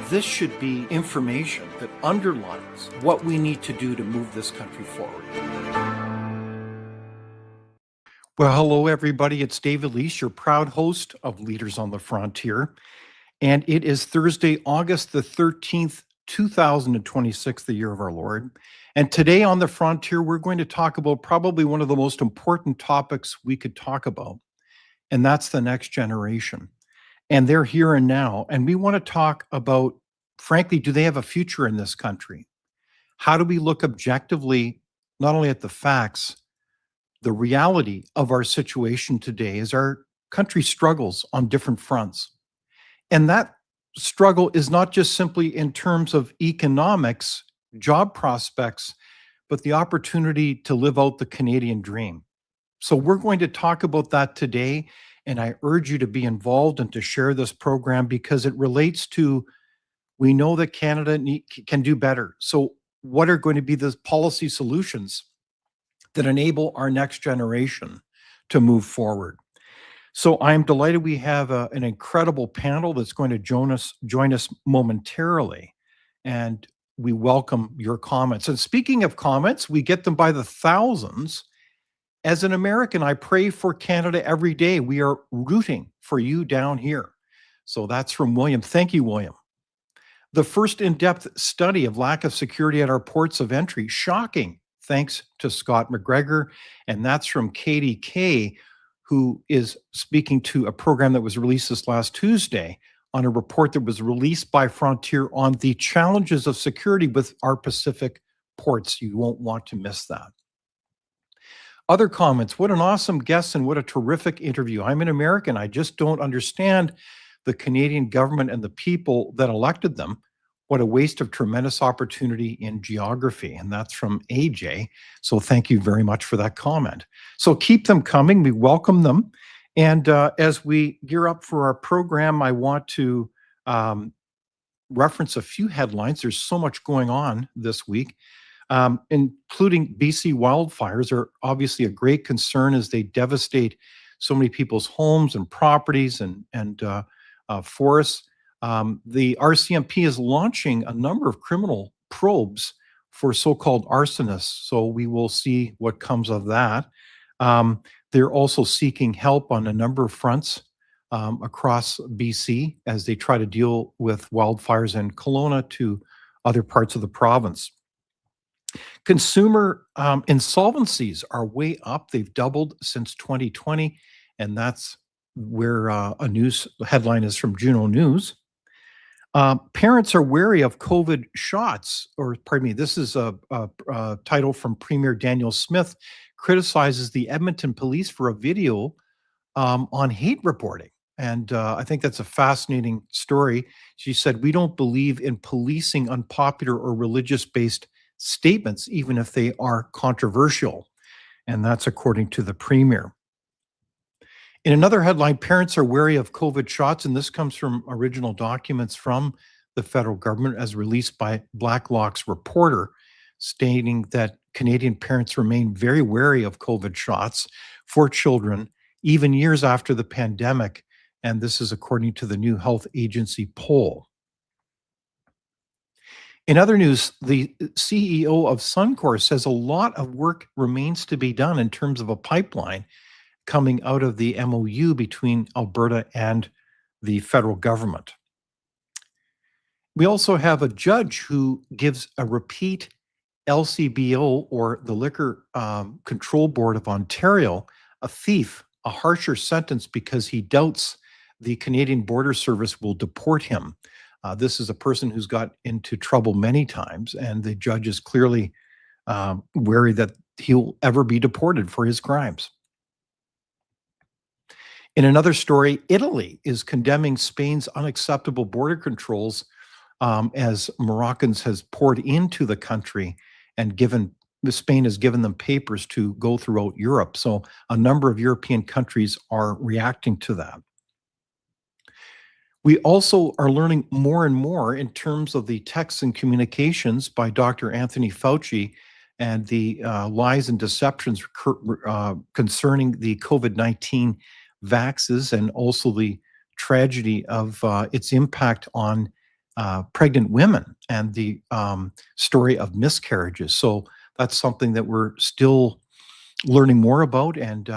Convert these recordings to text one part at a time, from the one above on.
This should be information that underlines what we need to do to move this country forward. Well, hello, everybody. It's David Leis, your proud host of Leaders on the Frontier. And it is Thursday, August the 13th, 2026, the year of our Lord. And today on the Frontier, we're going to talk about probably one of the most important topics we could talk about, and that's the next generation. And they're here and now. And we want to talk about, frankly, do they have a future in this country? How do we look objectively, not only at the facts, the reality of our situation today as our country struggles on different fronts? And that struggle is not just simply in terms of economics, job prospects, but the opportunity to live out the Canadian dream. So we're going to talk about that today. And I urge you to be involved and to share this program because it relates to, we know that Canada can do better. So what are going to be the policy solutions that enable our next generation to move forward? So I'm delighted we have an incredible panel that's going to join us momentarily. And we welcome your comments. And speaking of comments, we get them by the thousands. As an American, I pray for Canada every day. We are rooting for you down here. So that's from William. Thank you, William. The first in-depth study of lack of security at our ports of entry. Shocking. Thanks to Scott McGregor. And that's from Katie Kay, who is speaking to a program that was released this last Tuesday on a report that was released by Frontier on the challenges of security with our Pacific ports. You won't want to miss that. Other comments, what an awesome guest and what a terrific interview. I'm an American. I just don't understand the Canadian government and the people that elected them. What a waste of tremendous opportunity in geography. And that's from AJ. So thank you very much for that comment. So keep them coming. We welcome them. And as we gear up for our program, I want to reference a few headlines. There's so much going on this week. Including BC wildfires are obviously a great concern as they devastate so many people's homes and properties and forests. The RCMP is launching a number of criminal probes for so-called arsonists, so we will see what comes of that. They're also seeking help on a number of fronts across BC as they try to deal with wildfires in Kelowna to other parts of the province. Consumer insolvencies are way up. They've doubled since 2020, and that's where a news headline is from Juno News. Parents are wary of COVID shots, or pardon me, this is a title from Premier Daniel Smith, criticizes the Edmonton police for a video on hate reporting. And I think that's a fascinating story. She said, we don't believe in policing unpopular or religious-based statements, even if they are controversial. And that's according to the Premier. In another headline, parents are wary of COVID shots, and this comes from original documents from the federal government as released by Blacklock's reporter, stating that Canadian parents remain very wary of COVID shots for children, even years after the pandemic. And this is according to the new health agency poll. In other news, the CEO of Suncor says a lot of work remains to be done in terms of a pipeline coming out of the MOU between Alberta and the federal government. We also have a judge who gives a repeat LCBO, or the Liquor Control Board of Ontario, a thief, a harsher sentence because he doubts the Canadian Border Service will deport him. This is a person who's got into trouble many times, and the judge is clearly wary that he'll ever be deported for his crimes. In another story, Italy is condemning Spain's unacceptable border controls as Moroccans has poured into the country and Spain has given them papers to go throughout Europe. So a number of European countries are reacting to that. We also are learning more and more in terms of the texts and communications by Dr. Anthony Fauci and the lies and deceptions concerning the COVID-19 vaxes, and also the tragedy of its impact on pregnant women and the story of miscarriages. So that's something that we're still learning more about. And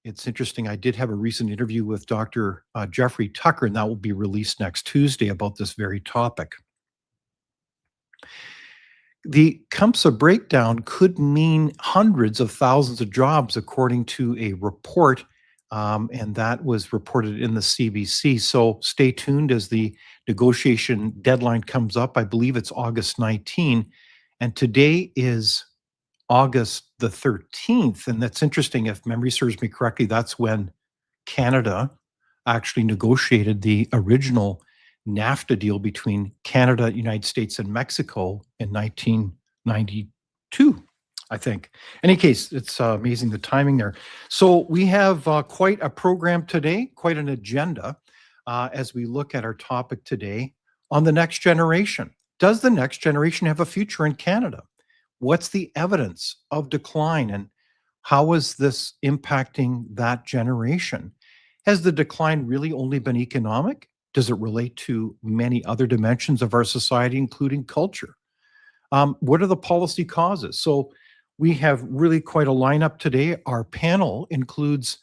it's interesting. I did have a recent interview with Dr. Jeffrey Tucker, and that will be released next Tuesday about this very topic. The CUMSA breakdown could mean hundreds of thousands of jobs, according to a report, and that was reported in the CBC. So stay tuned as the negotiation deadline comes up. I believe it's August 19, and today is August the 13th. And that's interesting. If memory serves me correctly, that's when Canada actually negotiated the original NAFTA deal between Canada, United States, and Mexico in 1992, I think. In any case, it's amazing the timing there. So we have quite a program today, quite an agenda as we look at our topic today on the next generation. Does the next generation have a future in Canada? What's the evidence of decline, and how is this impacting that generation? Has the decline really only been economic? Does it relate to many other dimensions of our society, including culture? What are the policy causes? So we have really quite a lineup today. Our panel includes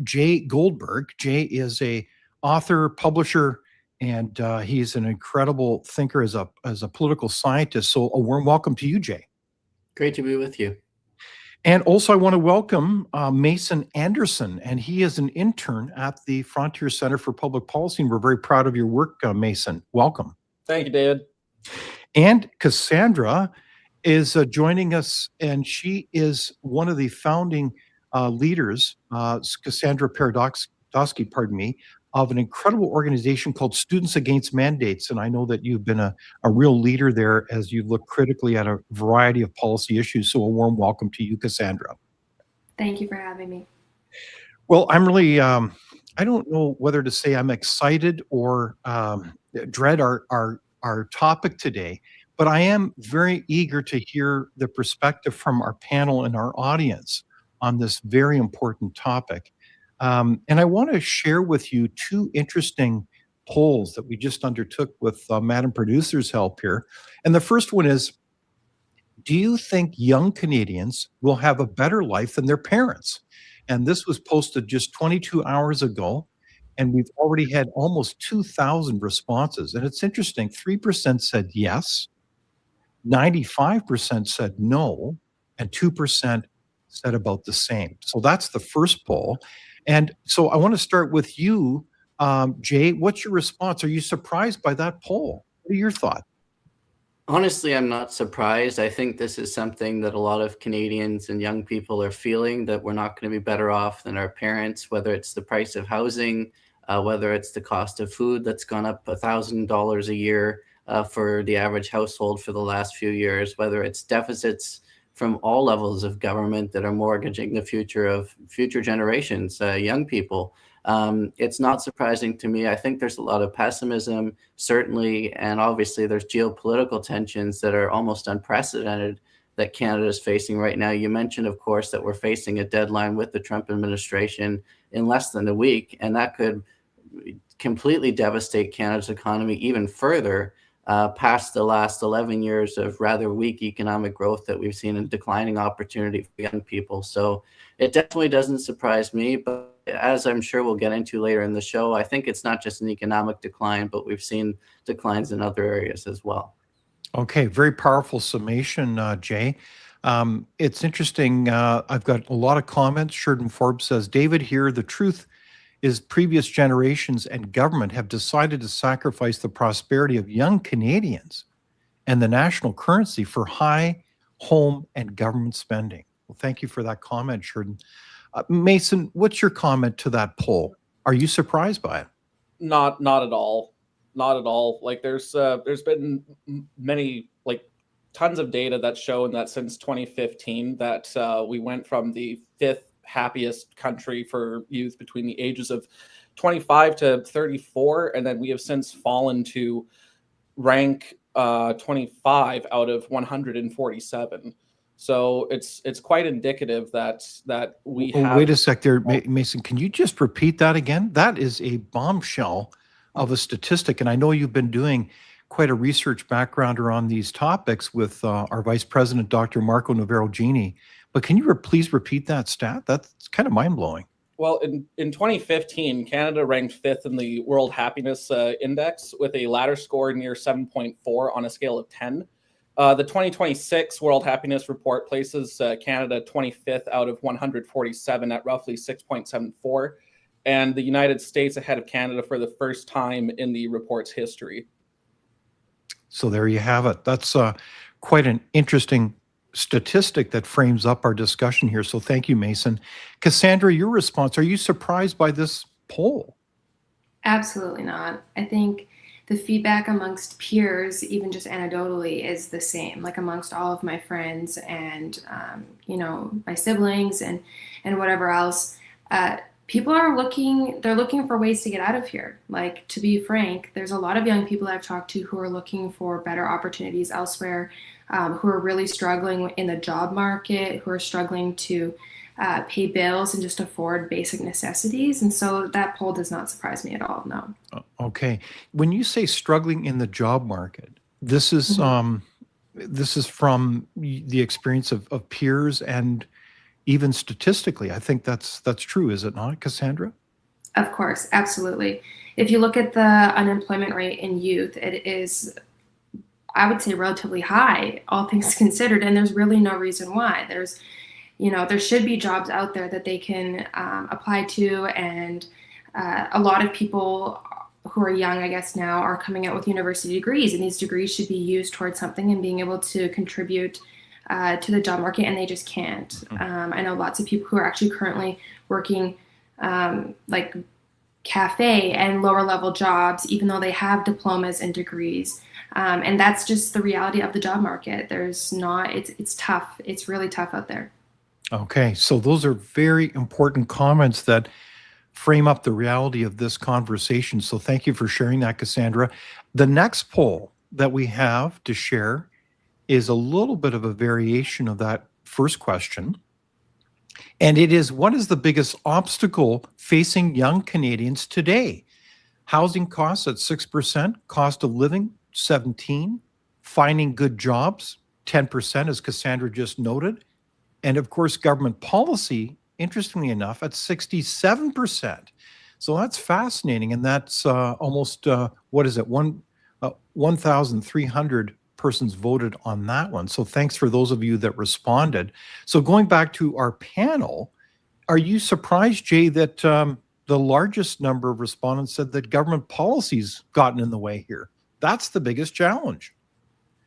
Jay Goldberg. Jay is a author, publisher, and he's an incredible thinker as a political scientist. So a warm welcome to you, Jay. Great to be with you. And also, I want to welcome Mason Anderson, and he is an intern at the Frontier Center for Public Policy, and we're very proud of your work, Mason. Welcome. Thank you, David. And Cassandra is joining us, and she is one of the founding leaders, Cassandra Paradoski, pardon me, of an incredible organization called Students Against Mandates. And I know that you've been a real leader there as you look critically at a variety of policy issues. So a warm welcome to you, Cassandra. Thank you for having me. Well, I'm really, I don't know whether to say I'm excited or dread our topic today, but I am very eager to hear the perspective from our panel and our audience on this very important topic. And I want to share with you two interesting polls that we just undertook with Madam Producer's help here. And the first one is, do you think young Canadians will have a better life than their parents? And this was posted just 22 hours ago, and we've already had almost 2,000 responses. And it's interesting, 3% said yes, 95% said no, and 2% said about the same. So that's the first poll. And so I want to start with you, Jay. What's your response? Are you surprised by that poll? What are your thoughts? Honestly, I'm not surprised. I think this is something that a lot of Canadians and young people are feeling, that we're not going to be better off than our parents, whether it's the price of housing, whether it's the cost of food that's gone up $1,000 a year for the average household for the last few years, whether it's deficits from all levels of government that are mortgaging the future of future generations, young people. It's not surprising to me. I think there's a lot of pessimism, certainly, and obviously there's geopolitical tensions that are almost unprecedented that Canada is facing right now. You mentioned, of course, that we're facing a deadline with the Trump administration in less than a week, and that could completely devastate Canada's economy even further, past the last 11 years of rather weak economic growth that we've seen, and declining opportunity for young people. So it definitely doesn't surprise me, but as I'm sure we'll get into later in the show, I think it's not just an economic decline, but we've seen declines in other areas as well. Okay, very powerful summation, Jay. It's interesting. I've got a lot of comments. Sheridan Forbes says, David, here, the truth is previous generations and government have decided to sacrifice the prosperity of young Canadians and the national currency for high home and government spending. Well, thank you for that comment, Sheridan. Mason, what's your comment to that poll? Are you surprised by it? Not at all. Not at all. Like there's been many, like tons of data that's shown that since 2015 that we went from the fifth happiest country for youth between the ages of 25 to 34, and then we have since fallen to rank 25 out of 147. So it's quite indicative that we have. Wait a sec there, Mason. Can you just repeat that again? That is a bombshell of a statistic, and I know you've been doing quite a research backgrounder on these topics with our Vice President, Dr. Marco Navarro-Gini. But can you please repeat that stat? That's kind of mind-blowing. Well, in 2015, Canada ranked 5th in the World Happiness Index with a ladder score near 7.4 on a scale of 10. The 2026 World Happiness Report places Canada 25th out of 147 at roughly 6.74, and the United States ahead of Canada for the first time in the report's history. So there you have it. That's quite an interesting statistic that frames up our discussion here. So thank you, Mason. Cassandra, your response, are you surprised by this poll? Absolutely not. I think the feedback amongst peers, even just anecdotally, is the same, like amongst all of my friends and, my siblings and whatever else. People are they're looking for ways to get out of here. Like, to be frank, there's a lot of young people I've talked to who are looking for better opportunities elsewhere, who are really struggling in the job market, who are struggling to pay bills and just afford basic necessities. And so that poll does not surprise me at all, no. Okay. When you say struggling in the job market, this is this is from the experience of peers and even statistically. I think that's true, is it not, Cassandra? Of course, absolutely. If you look at the unemployment rate in youth, it is, I would say, relatively high, all things considered, and there's really no reason why. There should be jobs out there that they can apply to, and a lot of people who are young, I guess now, are coming out with university degrees, and these degrees should be used towards something and being able to contribute to the job market, and they just can't. I know lots of people who are actually currently working like cafe and lower level jobs, even though they have diplomas and degrees. And that's just the reality of the job market. It's tough. It's really tough out there. Okay, so those are very important comments that frame up the reality of this conversation. So thank you for sharing that, Cassandra. The next poll that we have to share is a little bit of a variation of that first question. And it is, what is the biggest obstacle facing young Canadians today? Housing costs at 6%, cost of living 17%, finding good jobs 10%, as Cassandra just noted. And of course, government policy, interestingly enough, at 67%. So that's fascinating. And that's almost, 1,300 persons voted on that one. So thanks for those of you that responded. So going back to our panel, are you surprised, Jay, that the largest number of respondents said that government policy's gotten in the way here? That's the biggest challenge.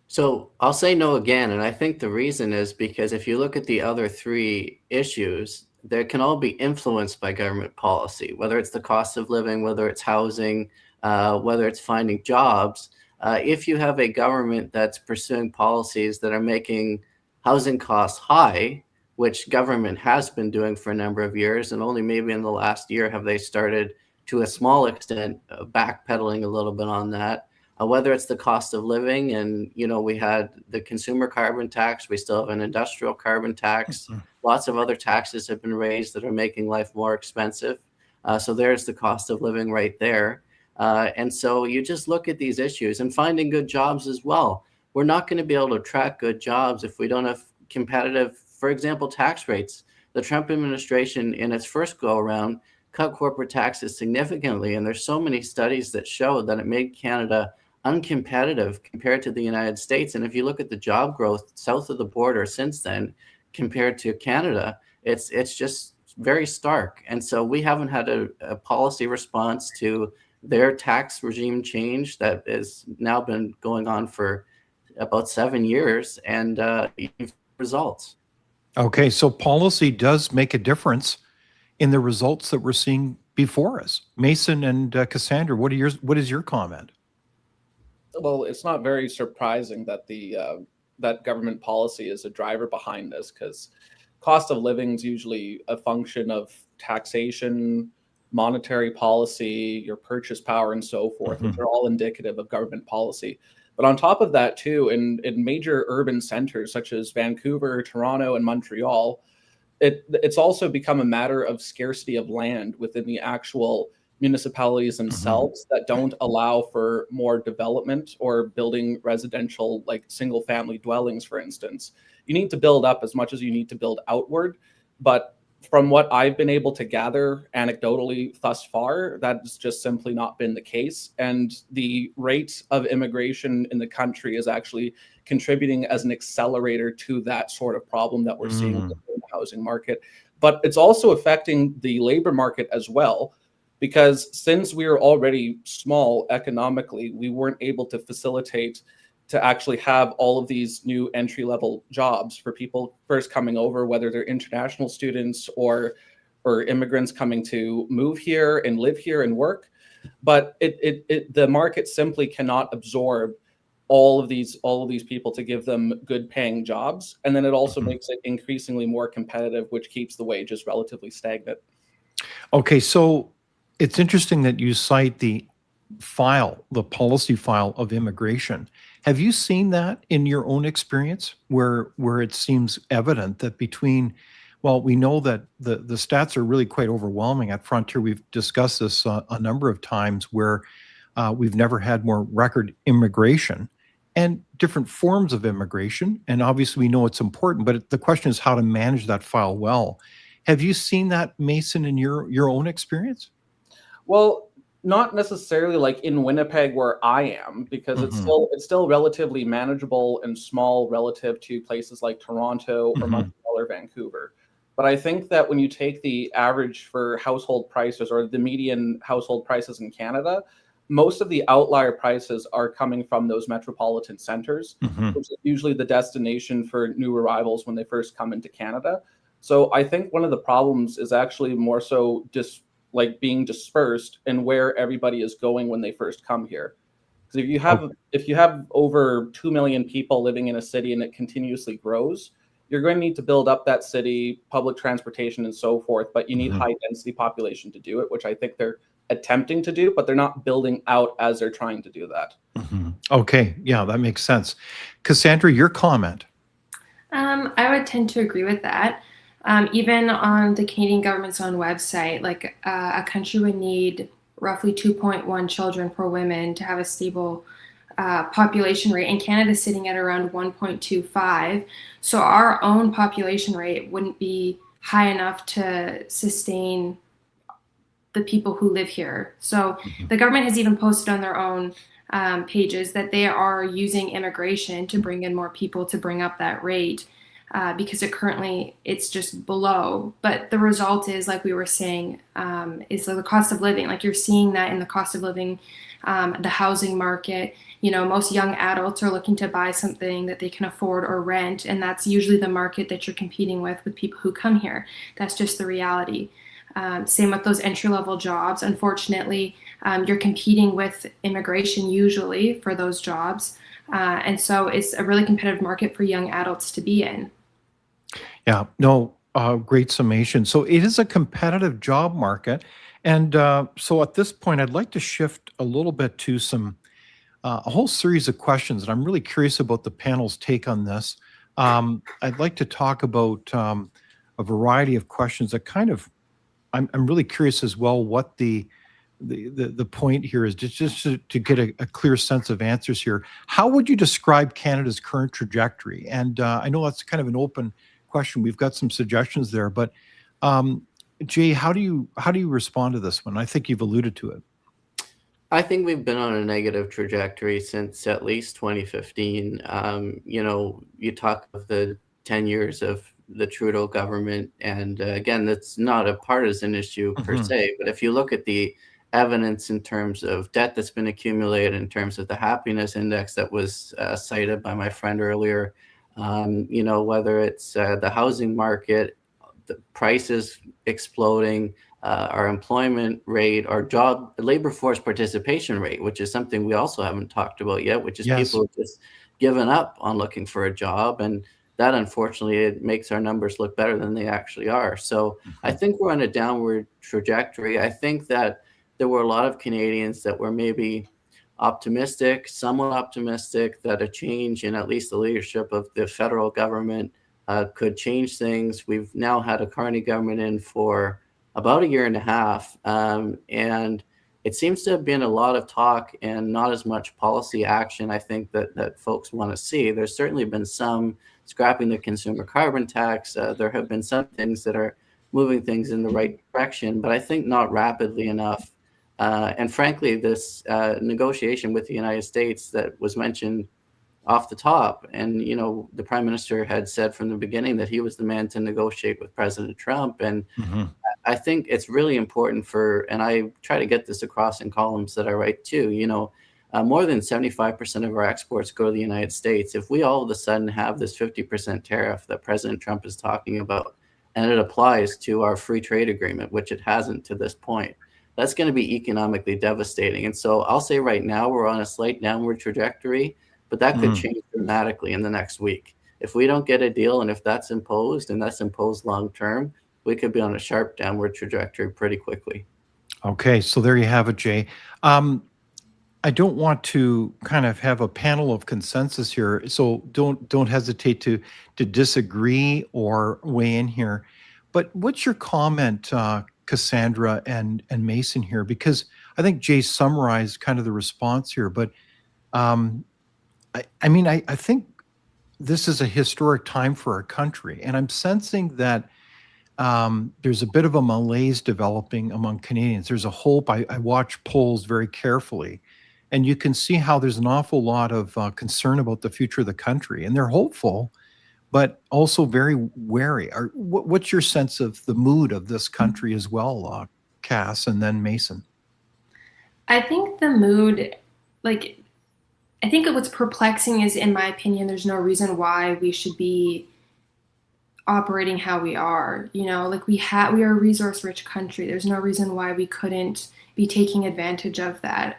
So I'll say no again. And I think the reason is because if you look at the other three issues, they can all be influenced by government policy, whether it's the cost of living, whether it's housing, whether it's finding jobs. If you have a government that's pursuing policies that are making housing costs high, which government has been doing for a number of years, and only maybe in the last year have they started to a small extent backpedaling a little bit on that, whether it's the cost of living, and we had the consumer carbon tax, we still have an industrial carbon tax, lots of other taxes have been raised that are making life more expensive. So there's the cost of living right there. And so you just look at these issues and finding good jobs as well. We're not going to be able to attract good jobs if we don't have competitive, for example, tax rates. The Trump administration in its first go around cut corporate taxes significantly. And there's so many studies that show that it made Canada uncompetitive compared to the United States. And if you look at the job growth south of the border since then, compared to Canada, it's just very stark. And so we haven't had a policy response to their tax regime change that has now been going on for about 7 years, and results. Okay, so policy does make a difference in the results that we're seeing before us. Mason and Cassandra, what is your comment? Well, it's not very surprising that that government policy is a driver behind this, because cost of living is usually a function of taxation, monetary policy, your purchase power, and so forth, which are all indicative of government policy. But on top of that, too, in major urban centers such as Vancouver, Toronto, and Montreal, it's also become a matter of scarcity of land within the actual municipalities themselves that don't allow for more development or building residential, like single family dwellings, for instance. You need to build up as much as you need to build outward. But from what I've been able to gather anecdotally thus far, that's just simply not been the case. And the rate of immigration in the country is actually contributing as an accelerator to that sort of problem that we're seeing in the housing market. But it's also affecting the labor market as well, because since we are already small economically, we weren't able to facilitate to actually have all of these new entry-level jobs for people first coming over, whether they're international students or immigrants coming to move here and live here and work. But the market simply cannot absorb all of these people to give them good paying jobs. And then it also makes it increasingly more competitive, which keeps the wages relatively stagnant. Okay, so it's interesting that you cite the policy file of immigration. Have you seen that in your own experience where it seems evident that we know that the stats are really quite overwhelming at Frontier. We've discussed this a number of times where we've never had more record immigration and different forms of immigration. And obviously we know it's important, but the question is how to manage that file well. Have you seen that, Mason, in your own experience? Well, not necessarily like in Winnipeg where I am, because it's still relatively manageable and small relative to places like Toronto or Montreal or Vancouver. But I think that when you take the average for household prices or the median household prices in Canada, most of the outlier prices are coming from those metropolitan centers, which is usually the destination for new arrivals when they first come into Canada. So I think one of the problems is actually more so just like being dispersed and where everybody is going when they first come here. Because if you have over 2 million people living in a city and it continuously grows, you're going to need to build up that city, public transportation and so forth, but you need high density population to do it, which I think they're attempting to do, but they're not building out as they're trying to do that. Okay, yeah, that makes sense. Cassandra, your comment. I would tend to agree with that. Even on the Canadian government's own website, like a country would need roughly 2.1 children per woman to have a stable population rate, and Canada's sitting at around 1.25. So our own population rate wouldn't be high enough to sustain the people who live here. So the government has even posted on their own pages that they are using immigration to bring in more people to bring up that rate. Because it's just below. But the result is, like we were saying, is the cost of living. Like you're seeing that in the cost of living, the housing market. You know, most young adults are looking to buy something that they can afford or rent, and that's usually the market that you're competing with people who come here. That's just the reality. Same with those entry-level jobs. Unfortunately, you're competing with immigration usually for those jobs. And so it's a really competitive market for young adults to be in. Yeah, no, great summation. So it is a competitive job market. And so at this point, I'd like to shift a little bit to a whole series of questions. And I'm really curious about the panel's take on this. I'd like to talk about a variety of questions that I'm really curious as well what the point here is, just to get a clear sense of answers here. How would you describe Canada's current trajectory? And I know that's kind of an open question. We've got some suggestions there, but Jay, how do you respond to this one? I think you've alluded to it. I think we've been on a negative trajectory since at least 2015. You talk of the 10 years of the Trudeau government, and again, that's not a partisan issue per se, but if you look at the evidence in terms of debt that's been accumulated, in terms of the happiness index that was cited by my friend earlier, whether it's the housing market, the prices exploding, our employment rate, our labor force participation rate, which is something we also haven't talked about yet, which is people just given up on looking for a job. And that, unfortunately, it makes our numbers look better than they actually are. So I think we're on a downward trajectory. I think that there were a lot of Canadians that were maybe somewhat optimistic that a change in at least the leadership of the federal government could change things. We've now had a Carney government in for about a year and a half. And it seems to have been a lot of talk and not as much policy action, I think, that folks want to see. There's certainly been some scrapping the consumer carbon tax. There have been some things that are moving things in the right direction, but I think not rapidly enough. And frankly, this negotiation with the United States that was mentioned off the top, and the Prime Minister had said from the beginning that he was the man to negotiate with President Trump. And I think it's really important and I try to get this across in columns that I write too, more than 75% of our exports go to the United States. If we all of a sudden have this 50% tariff that President Trump is talking about, and it applies to our free trade agreement, which it hasn't to this point, that's going to be economically devastating. And so I'll say right now we're on a slight downward trajectory, but that could change dramatically in the next week. If we don't get a deal, and if that's imposed, and that's imposed long term, we could be on a sharp downward trajectory pretty quickly. Okay, so there you have it, Jay. I don't want to kind of have a panel of consensus here, so don't hesitate to disagree or weigh in here. But what's your comment, Cassandra and Mason here? Because I think Jay summarized kind of the response here. But I mean, I think this is a historic time for our country, and I'm sensing that there's a bit of a malaise developing among Canadians. There's a hope. I watch polls very carefully, and you can see how there's an awful lot of concern about the future of the country, and they're hopeful, but also very wary. What's your sense of the mood of this country as well, Cass, and then Mason? I think the mood, I think what's perplexing is, in my opinion, there's no reason why we should be operating how we are. We are a resource-rich country. There's no reason why we couldn't be taking advantage of that.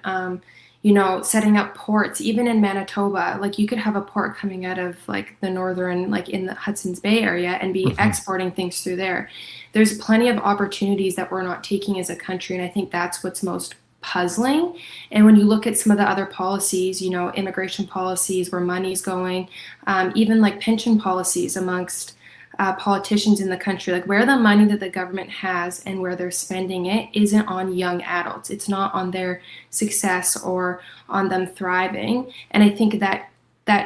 Setting up ports, even in Manitoba, you could have a port coming out of the northern, in the Hudson's Bay area, and be exporting things through there. There's plenty of opportunities that we're not taking as a country, and I think that's what's most puzzling. And when you look at some of the other policies, immigration policies, where money's going, even pension policies amongst politicians in the country, where the money that the government has and where they're spending it isn't on young adults. It's not on their success or on them thriving. And I think that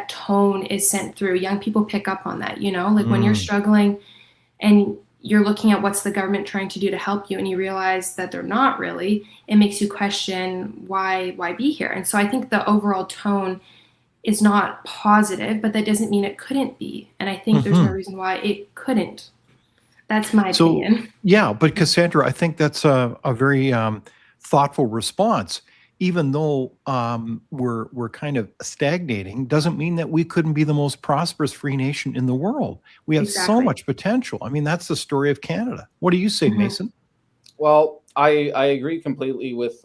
tone is sent through. Young people pick up on that, when you're struggling and you're looking at what's the government trying to do to help you, and you realize that they're not really, it makes you question why be here. And so I think the overall tone is not positive, but that doesn't mean it couldn't be. And I think there's no reason why it couldn't. That's my opinion. Yeah, but Cassandra, I think that's a very thoughtful response. Even though we're kind of stagnating, doesn't mean that we couldn't be the most prosperous free nation in the world. We have so much potential. I mean, that's the story of Canada. What do you say, Mason? Well, I agree completely with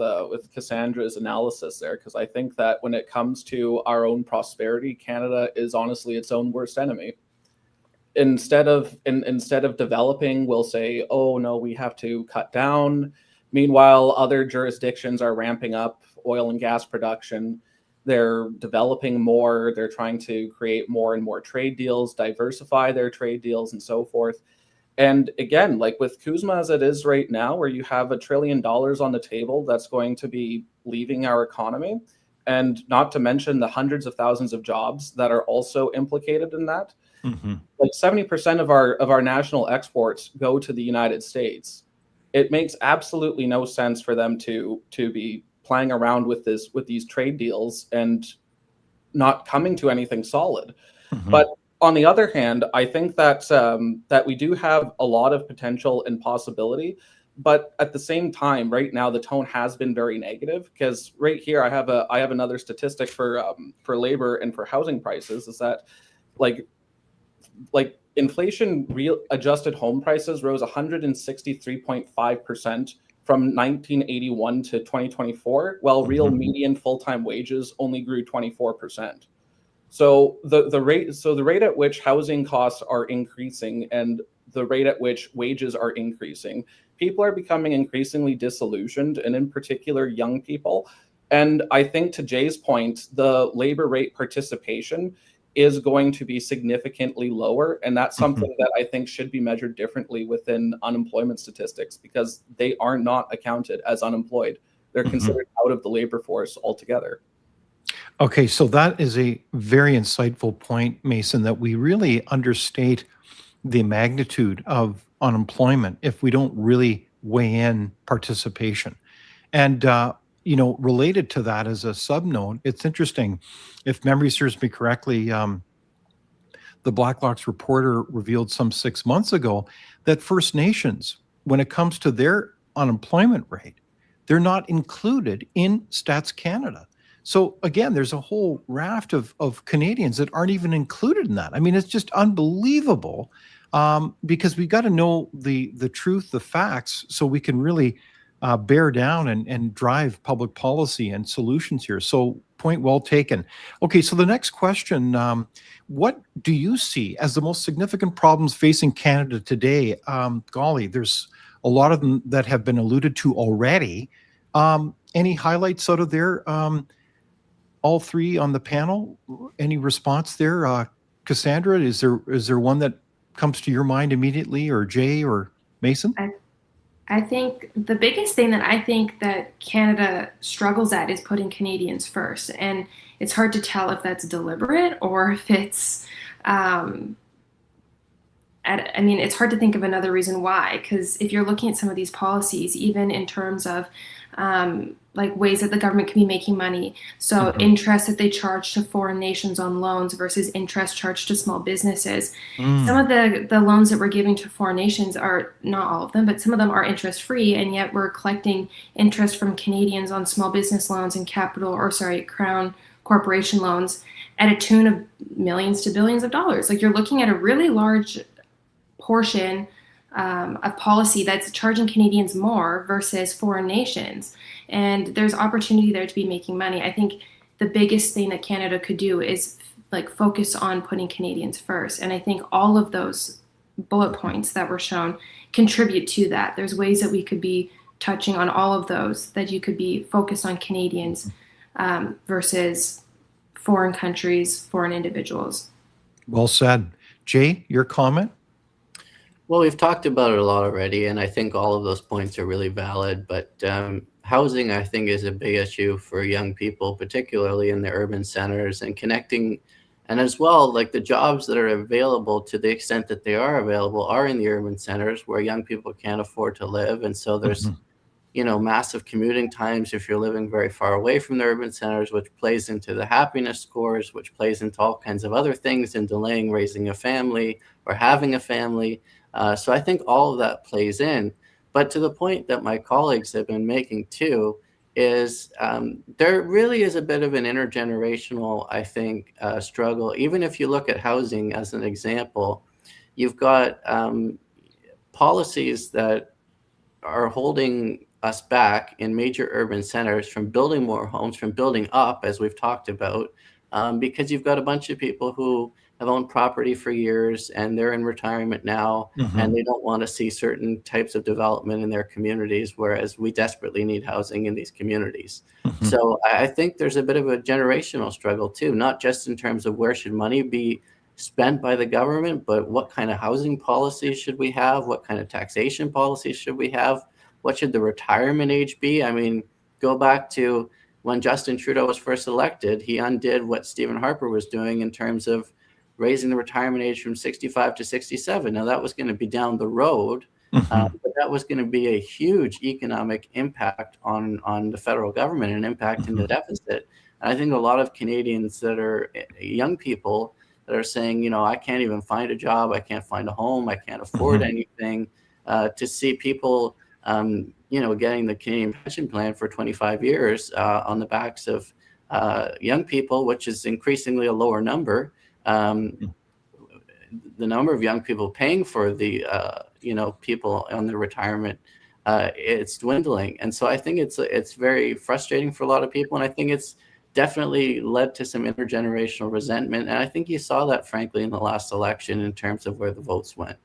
Cassandra's analysis there, because I think that when it comes to our own prosperity, Canada is honestly its own worst enemy. Instead of developing, we'll say, oh no, we have to cut down. Meanwhile, other jurisdictions are ramping up oil and gas production. They're developing more. They're trying to create more and more trade deals, diversify their trade deals, and so forth. And again, with CUSMA as it is right now, where you have $1 trillion on the table that's going to be leaving our economy, and not to mention the hundreds of thousands of jobs that are also implicated in that. 70% of our national exports go to the United States. It makes absolutely no sense for them to be playing around with these trade deals and not coming to anything solid. But on the other hand, I think that we do have a lot of potential and possibility. But at the same time, right now the tone has been very negative, because right here I have another statistic for labor and for housing prices, is that inflation real adjusted home prices rose 163.5% from 1981 to 2024, while real median full-time wages only grew 24%. So the rate at which housing costs are increasing and the rate at which wages are increasing, people are becoming increasingly disillusioned, and in particular young people. And I think, to Jay's point, the labor rate participation is going to be significantly lower. And that's something that I think should be measured differently within unemployment statistics, because they are not accounted as unemployed. They're considered out of the labor force altogether. Okay, so that is a very insightful point, Mason, that we really understate the magnitude of unemployment if we don't really weigh in participation. And, related to that as a subnote, it's interesting. If memory serves me correctly, the Blacklock's reporter revealed some 6 months ago that First Nations, when it comes to their unemployment rate, they're not included in Stats Canada. So again, there's a whole raft of Canadians that aren't even included in that. I mean, it's just unbelievable, because we got to know the truth, the facts, so we can really bear down and drive public policy and solutions here. So point well taken. Okay, so the next question, what do you see as the most significant problems facing Canada today? Golly, there's a lot of them that have been alluded to already. Any highlights out of there? All three on the panel, any response there? Cassandra, is there one that comes to your mind immediately, or Jay or Mason? I think the biggest thing that I think that Canada struggles at is putting Canadians first. And it's hard to tell if that's deliberate or if it's, it's hard to think of another reason why, because if you're looking at some of these policies, even in terms of like ways that the government can be making money. So interest that they charge to foreign nations on loans versus interest charged to small businesses. Some of the loans that we're giving to foreign nations are, not all of them, but some of them are interest free, and yet we're collecting interest from Canadians on small business loans and Crown corporation loans at a tune of millions to billions of dollars. Like, you're looking at a really large portion of policy that's charging Canadians more versus foreign nations. And there's opportunity there to be making money. I think the biggest thing that Canada could do is like focus on putting Canadians first. And I think all of those bullet points that were shown contribute to that. There's ways that we could be touching on all of those, that you could be focused on Canadians versus foreign countries, foreign individuals. Well said. Jay, your comment? Well, we've talked about it a lot already, and I think all of those points are really valid. But housing, I think, is a big issue for young people, particularly in the urban centers, and connecting. And as well, like, the jobs that are available, to the extent that they are available, are in the urban centers where young people can't afford to live. And so there's, massive commuting times if you're living very far away from the urban centers, which plays into the happiness scores, which plays into all kinds of other things in delaying raising a family or having a family. So I think all of that plays in. But to the point that my colleagues have been making too, is there really is a bit of an intergenerational, I think, struggle. Even if you look at housing as an example, you've got policies that are holding us back in major urban centers from building more homes, from building up, as we've talked about, because you've got a bunch of people who have owned property for years and they're in retirement now, and they don't want to see certain types of development in their communities, whereas we desperately need housing in these communities. So I think there's a bit of a generational struggle too, not just in terms of where should money be spent by the government, but what kind of housing policies should we have? What kind of taxation policies should we have? What should the retirement age be? I mean, go back to when Justin Trudeau was first elected, he undid what Stephen Harper was doing in terms of raising the retirement age from 65 to 67. Now, that was going to be down the road, but that was going to be a huge economic impact on the federal government and impact in the deficit. And I think a lot of Canadians that are young people that are saying, I can't even find a job, I can't find a home, I can't afford anything, to see people, getting the Canadian pension plan for 25 years on the backs of young people, which is increasingly a lower number. The number of young people paying for the, people on their retirement, it's dwindling. And so I think it's very frustrating for a lot of people. And I think it's definitely led to some intergenerational resentment. And I think you saw that, frankly, in the last election in terms of where the votes went.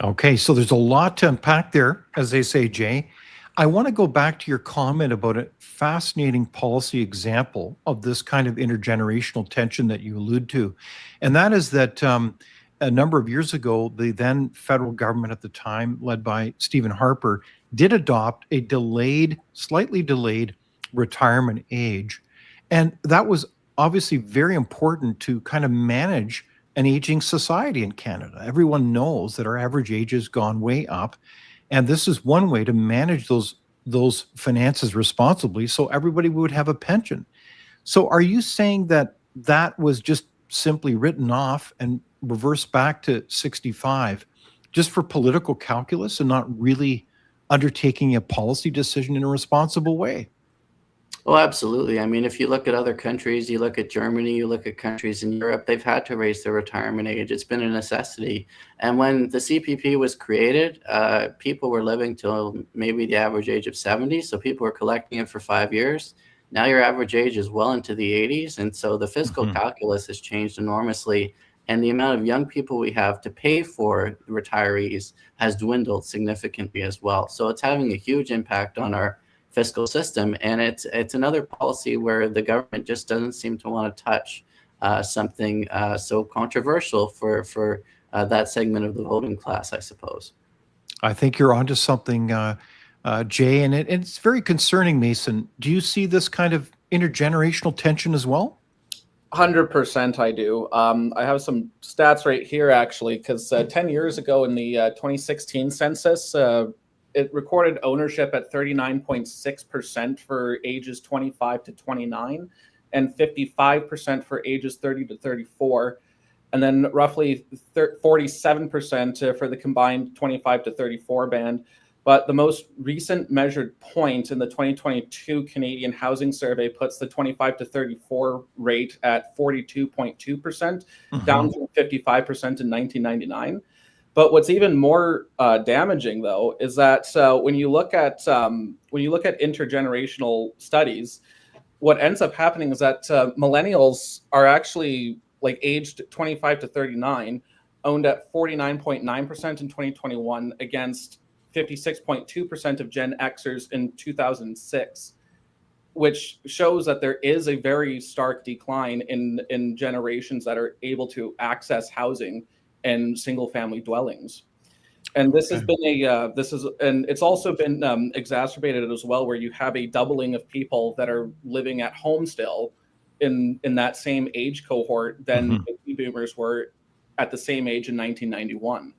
Okay, so there's a lot to unpack there, as they say, Jay. I want to go back to your comment about a fascinating policy example of this kind of intergenerational tension that you allude to. And that is that a number of years ago, the then federal government at the time, led by Stephen Harper, did adopt a slightly delayed retirement age. And that was obviously very important to kind of manage an aging society in Canada. Everyone knows that our average age has gone way up. And this is one way to manage those finances responsibly so everybody would have a pension. So are you saying that that was just simply written off and reversed back to 65 just for political calculus and not really undertaking a policy decision in a responsible way? Oh, absolutely. I mean, if you look at other countries, you look at Germany, you look at countries in Europe, they've had to raise their retirement age. It's been a necessity. And when the CPP was created, people were living till maybe the average age of 70. So people were collecting it for 5 years. Now your average age is well into the 80s. And so the fiscal calculus has changed enormously. And the amount of young people we have to pay for the retirees has dwindled significantly as well. So it's having a huge impact on our fiscal system, and it's another policy where the government just doesn't seem to want to touch something so controversial for that segment of the voting class, I suppose. I think you're onto something, Jay, and it's very concerning, Mason. Do you see this kind of intergenerational tension as well? 100% I do. I have some stats right here, actually, because 10 years ago in the 2016 census, it recorded ownership at 39.6% for ages 25 to 29 and 55% for ages 30 to 34. And then roughly 47% for the combined 25 to 34 band. But the most recent measured point in the 2022 Canadian Housing Survey puts the 25 to 34 rate at 42.2%, down from 55% in 1999. But what's even more damaging, though, is that when you look at intergenerational studies, what ends up happening is that millennials are actually like aged 25 to 39, owned at 49.9% in 2021 against 56.2% of Gen Xers in 2006, which shows that there is a very stark decline in generations that are able to access housing and single-family dwellings. And this has been and it's also been exacerbated as well, where you have a doubling of people that are living at home still in that same age cohort than baby boomers were at the same age in 1991.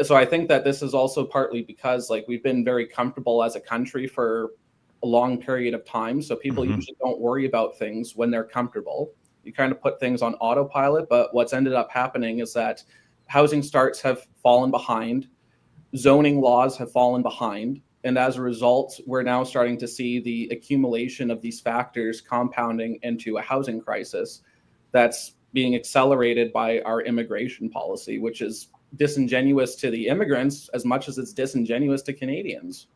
So I think that this is also partly because like we've been very comfortable as a country for a long period of time. So people usually don't worry about things when they're comfortable. You kind of put things on autopilot, but what's ended up happening is that housing starts have fallen behind, zoning laws have fallen behind, and as a result, we're now starting to see the accumulation of these factors compounding into a housing crisis that's being accelerated by our immigration policy, which is disingenuous to the immigrants as much as it's disingenuous to Canadians.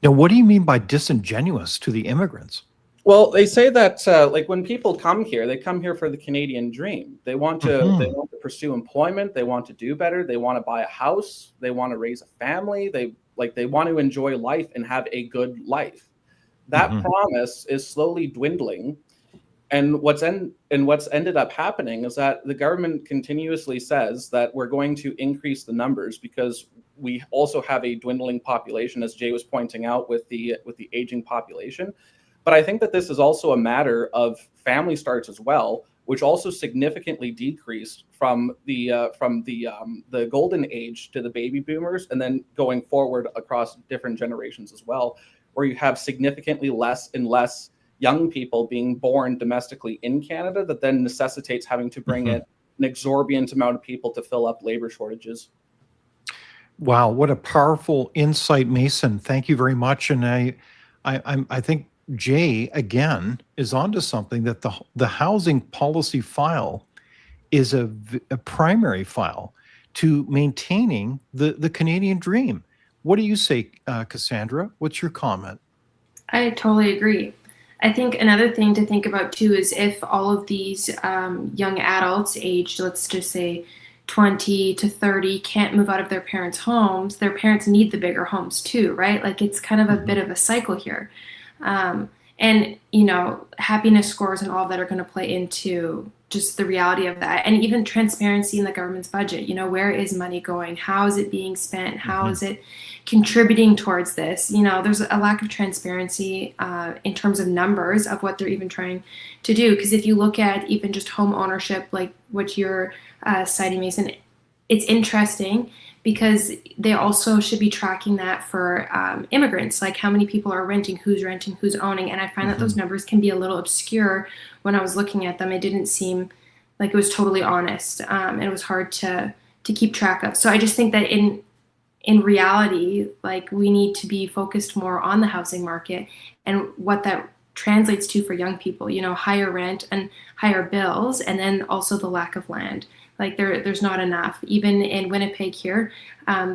Now, what do you mean by disingenuous to the immigrants? Well, they say that like when people come here, they come here for the Canadian dream. They want to they want to pursue employment. They want to do better. They want to buy a house. They want to raise a family. They want to enjoy life and have a good life. That promise is slowly dwindling. And what's ended up happening is that the government continuously says that we're going to increase the numbers because we also have a dwindling population, as Jay was pointing out with the aging population. But I think that this is also a matter of family starts as well, which also significantly decreased from the golden age to the baby boomers, and then going forward across different generations as well, where you have significantly less and less young people being born domestically in Canada that then necessitates having to bring in an exorbitant amount of people to fill up labor shortages. Wow, what a powerful insight, Mason. Thank you very much. And I think Jay, again, is onto something, that the housing policy file is a primary file to maintaining the Canadian dream. What do you say, Cassandra? What's your comment? I totally agree. I think another thing to think about too is if all of these young adults aged, let's just say 20 to 30 can't move out of their parents' homes, their parents need the bigger homes too, right? Like it's kind of a bit of a cycle here. And, you know, happiness scores and all that are going to play into just the reality of that. And even transparency in the government's budget. You know, where is money going? How is it being spent? How is it contributing towards this? You know, there's a lack of transparency in terms of numbers of what they're even trying to do. Because if you look at even just home ownership, like what you're citing, Mason, it's interesting because they also should be tracking that for immigrants, like how many people are renting, who's owning. And I find that those numbers can be a little obscure when I was looking at them. It didn't seem like it was totally honest. It was hard to keep track of. So I just think that in reality, like we need to be focused more on the housing market and what that translates to for young people, you know, higher rent and higher bills, and then also the lack of land. Like there's not enough. Even in Winnipeg here,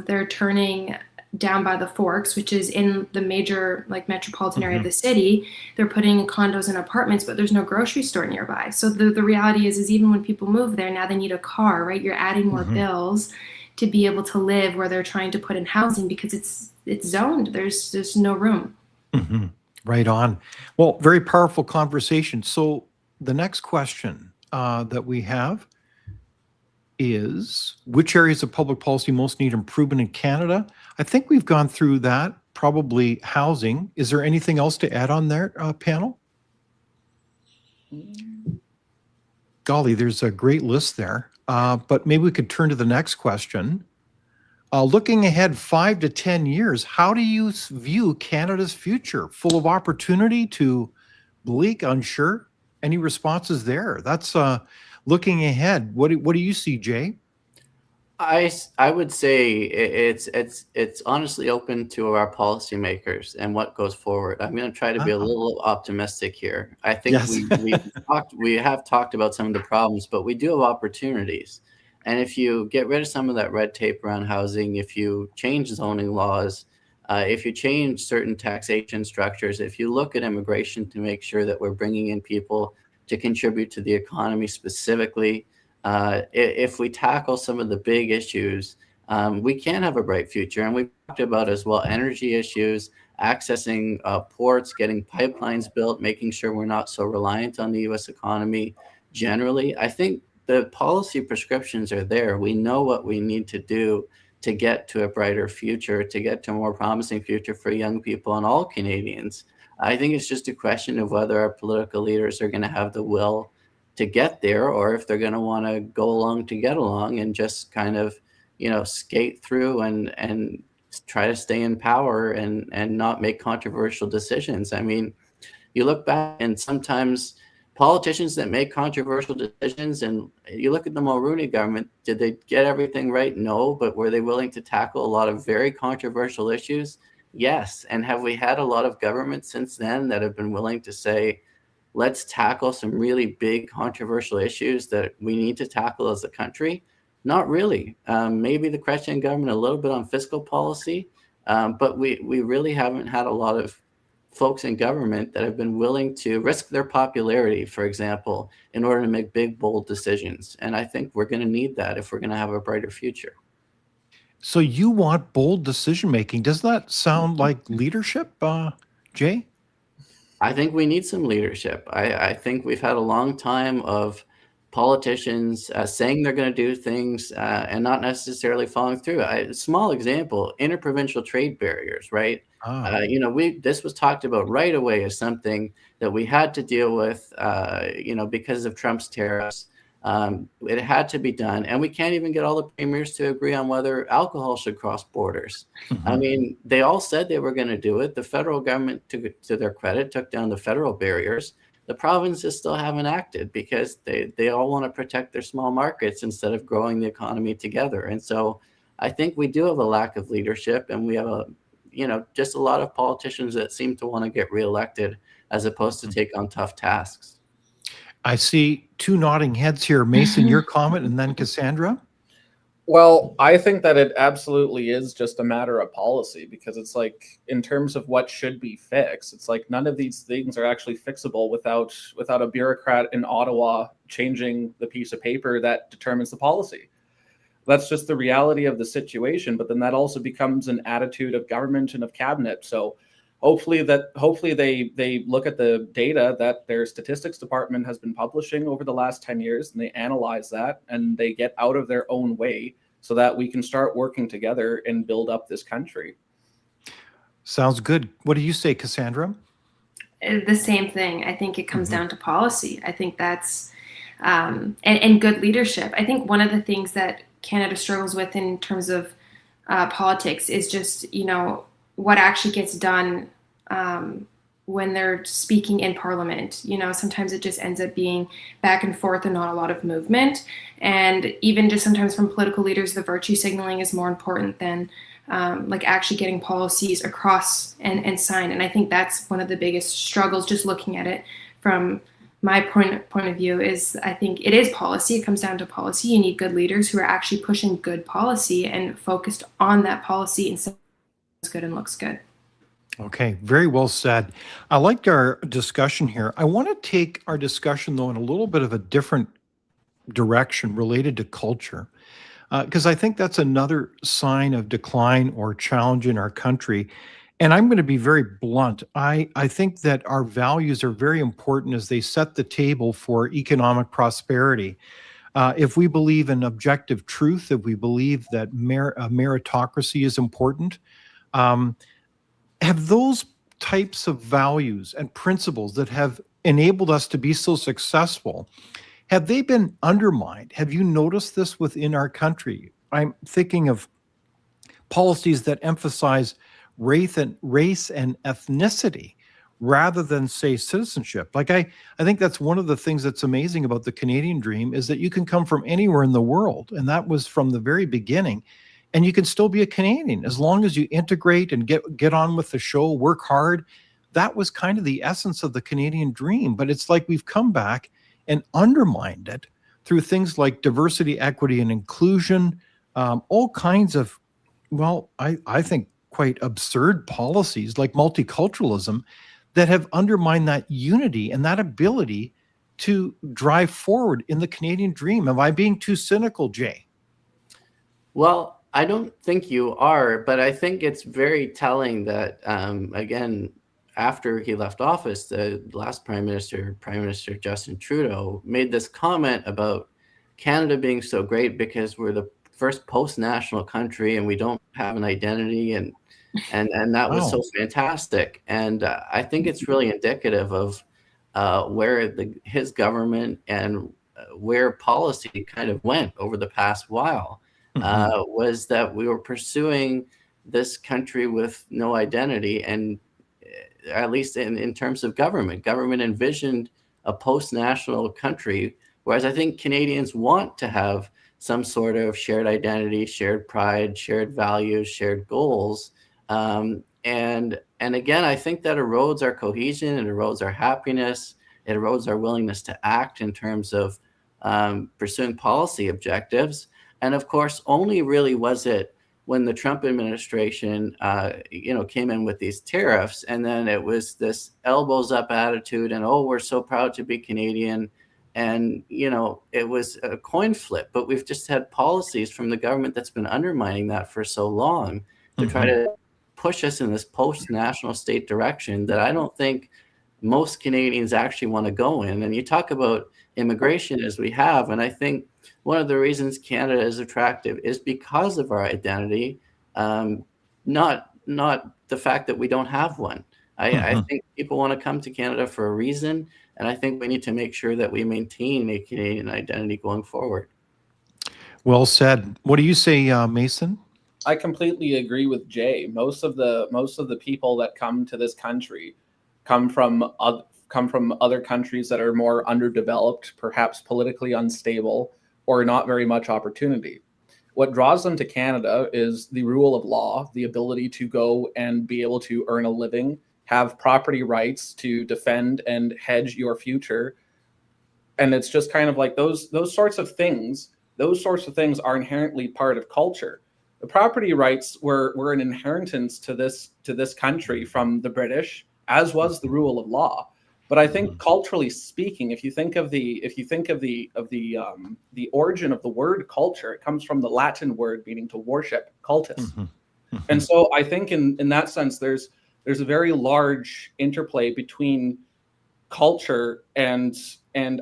they're turning down by the Forks, which is in the major like metropolitan area of the city. They're putting condos and apartments, but there's no grocery store nearby. So the reality is even when people move there, now they need a car, right? You're adding more bills to be able to live where they're trying to put in housing because it's zoned. There's no room. Right on. Well, very powerful conversation. So the next question that we have is, which areas of public policy most need improvement in Canada? I think we've gone through that, probably housing. Is there anything else to add on there, panel? Golly, there's a great list there. But maybe we could turn to the next question. Looking ahead 5 to 10 years, how do you view Canada's future? Full of opportunity to bleak, unsure? Any responses there? That's looking ahead. What do you see, Jay? I would say it's honestly open to our policymakers and what goes forward. I'm going to try to be a little optimistic here. I think we have talked about some of the problems, but we do have opportunities. And if you get rid of some of that red tape around housing, if you change zoning laws, if you change certain taxation structures, if you look at immigration to make sure that we're bringing in people to contribute to the economy specifically, if we tackle some of the big issues, we can have a bright future. And we talked about as well energy issues, accessing ports, getting pipelines built, making sure we're not so reliant on the U.S. economy generally. I think the policy prescriptions are there. We know what we need to do to get to a brighter future, to get to a more promising future for young people and all Canadians. I think it's just a question of whether our political leaders are going to have the will to get there, or if they're going to want to go along to get along and just kind of, you know, skate through and try to stay in power and not make controversial decisions. I mean, you look back and sometimes politicians that make controversial decisions, and you look at the Mulroney government, did they get everything right? No, but were they willing to tackle a lot of very controversial issues? Yes. And have we had a lot of governments since then that have been willing to say, let's tackle some really big controversial issues that we need to tackle as a country? Not really. Maybe the Chrétien government a little bit on fiscal policy, but we really haven't had a lot of folks in government that have been willing to risk their popularity, for example, in order to make big, bold decisions. And I think we're going to need that if we're going to have a brighter future. So you want bold decision-making. Does that sound like leadership, Jay? I think we need some leadership. I think we've had a long time of politicians saying they're going to do things and not necessarily following through. A small example, interprovincial trade barriers, right? You know, this was talked about right away as something that we had to deal with, you know, because of Trump's tariffs. It had to be done. And we can't even get all the premiers to agree on whether alcohol should cross borders. I mean, they all said they were going to do it. The federal government, to their credit, took down the federal barriers. The provinces still haven't acted because they all want to protect their small markets instead of growing the economy together. And so I think we do have a lack of leadership, and we have just a lot of politicians that seem to want to get reelected as opposed to take on tough tasks. I see two nodding heads here. Mason, your comment, and then Cassandra. Well, I think that it absolutely is just a matter of policy, because it's like, in terms of what should be fixed, it's like none of these things are actually fixable without a bureaucrat in Ottawa changing the piece of paper that determines the policy. That's just the reality of the situation. But then that also becomes an attitude of government and of cabinet. So hopefully they look at the data that their statistics department has been publishing over the last 10 years, and they analyze that, and they get out of their own way so that we can start working together and build up this country. Sounds good. What do you say, Cassandra? The same thing. I think it comes down to policy. I think that's and good leadership. I think one of the things that Canada struggles with in terms of politics is just, what actually gets done when they're speaking in Parliament. Sometimes it just ends up being back and forth and not a lot of movement. And even just sometimes from political leaders, the virtue signaling is more important than actually getting policies across and signed. And I think that's one of the biggest struggles, just looking at it from my point of view, is I think it is policy. It comes down to policy. You need good leaders who are actually pushing good policy and focused on that policy instead of good and looks good. Okay, very well said. I liked our discussion here. I want to take our discussion, though, in a little bit of a different direction related to culture, because I think that's another sign of decline or challenge in our country. And I'm going to be very blunt. I think that our values are very important as they set the table for economic prosperity. If we believe in objective truth, if we believe that meritocracy is important, have those types of values and principles that have enabled us to be so successful, have they been undermined? Have you noticed this within our country? I'm thinking of policies that emphasize race and ethnicity rather than, say, citizenship. I think that's one of the things that's amazing about the Canadian dream, is that you can come from anywhere in the world, and that was from the very beginning. And you can still be a Canadian as long as you integrate and get on with the show, work hard. That was kind of the essence of the Canadian dream. But it's like we've come back and undermined it through things like diversity, equity, and inclusion, all kinds of, I think quite absurd policies like multiculturalism that have undermined that unity and that ability to drive forward in the Canadian dream. Am I being too cynical, Jay? Well, I don't think you are, but I think it's very telling that, again, after he left office, the last Prime Minister Justin Trudeau, made this comment about Canada being so great because we're the first post-national country and we don't have an identity, and that was so fantastic. And I think it's really indicative of where his government and where policy kind of went over the past while. Was that we were pursuing this country with no identity, and at least in terms of government envisioned a post-national country, whereas I think Canadians want to have some sort of shared identity, shared pride, shared values, shared goals. And again, I think that erodes our cohesion, it erodes our happiness, it erodes our willingness to act in terms of pursuing policy objectives. And of course, only really was it when the Trump administration, came in with these tariffs, and then it was this elbows up attitude, and we're so proud to be Canadian, and it was a coin flip. But we've just had policies from the government that's been undermining that for so long to try to push us in this post-national state direction that I don't think most Canadians actually want to go in. And you talk about immigration as we have, and I think one of the reasons Canada is attractive is because of our identity, not the fact that we don't have one. I think people want to come to Canada for a reason, and I think we need to make sure that we maintain a Canadian identity going forward. Well said. What do you say, Mason? I completely agree with Jay. Most of the people that come to this country come from other countries that are more underdeveloped, perhaps politically unstable, or not very much opportunity. What draws them to Canada is the rule of law, the ability to go and be able to earn a living, have property rights to defend and hedge your future. And it's just kind of like those sorts of things. Those sorts of things are inherently part of culture. The property rights were an inheritance to this country from the British, as was the rule of law. But I think culturally speaking, if you think of the origin of the word culture, it comes from the Latin word meaning to worship, cultus. And so I think in that sense, there's a very large interplay between culture and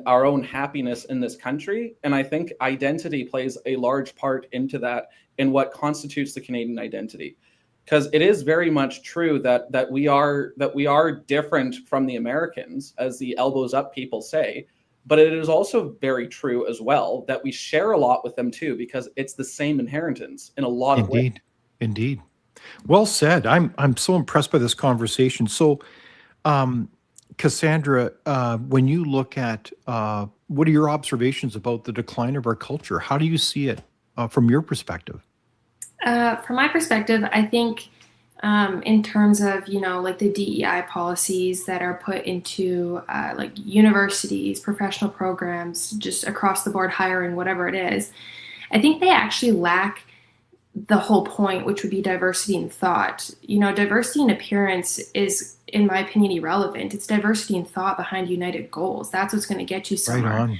our own happiness in this country. And I think identity plays a large part into that, in what constitutes the Canadian identity. Because it is very much true that we are different from the Americans, as the elbows up people say, but it is also very true as well that we share a lot with them too, because it's the same inheritance in a lot of ways. Indeed. Well said. I'm so impressed by this conversation. So, Cassandra, when you look at what are your observations about the decline of our culture? How do you see it from your perspective? From my perspective, I think in terms of, like the DEI policies that are put into like universities, professional programs, just across the board hiring, whatever it is, I think they actually lack the whole point, which would be diversity in thought. Diversity in appearance is, in my opinion, irrelevant. It's diversity in thought behind united goals. That's what's going to get you somewhere. Right on.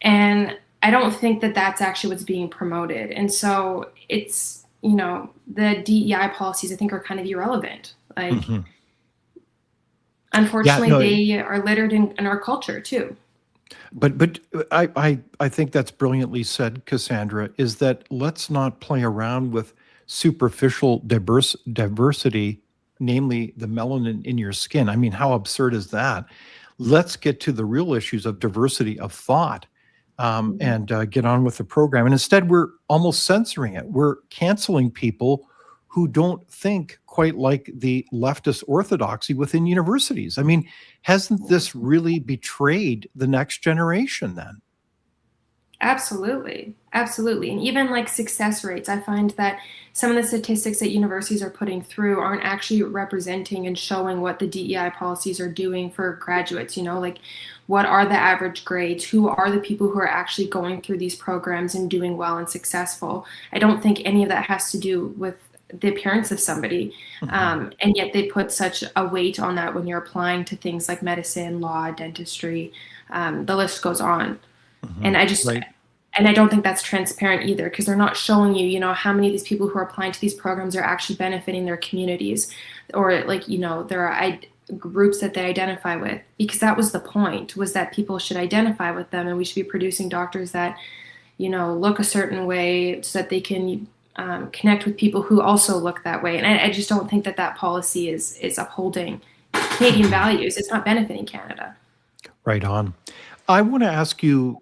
And I don't think that that's actually what's being promoted. And so it's, the DEI policies, I think, are kind of irrelevant. Like, unfortunately, they are littered in our culture too. But I think that's brilliantly said, Cassandra, is that let's not play around with superficial diversity, namely the melanin in your skin. I mean, how absurd is that? Let's get to the real issues of diversity of thought and get on with the program. And instead, we're almost censoring it. We're canceling people who don't think quite like the leftist orthodoxy within universities. I mean, hasn't this really betrayed the next generation then? Absolutely. And even like success rates, I find that some of the statistics that universities are putting through aren't actually representing and showing what the DEI policies are doing for graduates. Like, what are the average grades? Who are the people who are actually going through these programs and doing well and successful? I don't think any of that has to do with the appearance of somebody. And yet they put such a weight on that when you're applying to things like medicine, law, dentistry, the list goes on. And I don't think that's transparent either, because they're not showing you, how many of these people who are applying to these programs are actually benefiting their communities, or like, there are groups that they identify with, because that was the point, was that people should identify with them, and we should be producing doctors that, look a certain way so that they can connect with people who also look that way. And I just don't think that policy is upholding Canadian values. It's not benefiting Canada. Right on. I want to ask you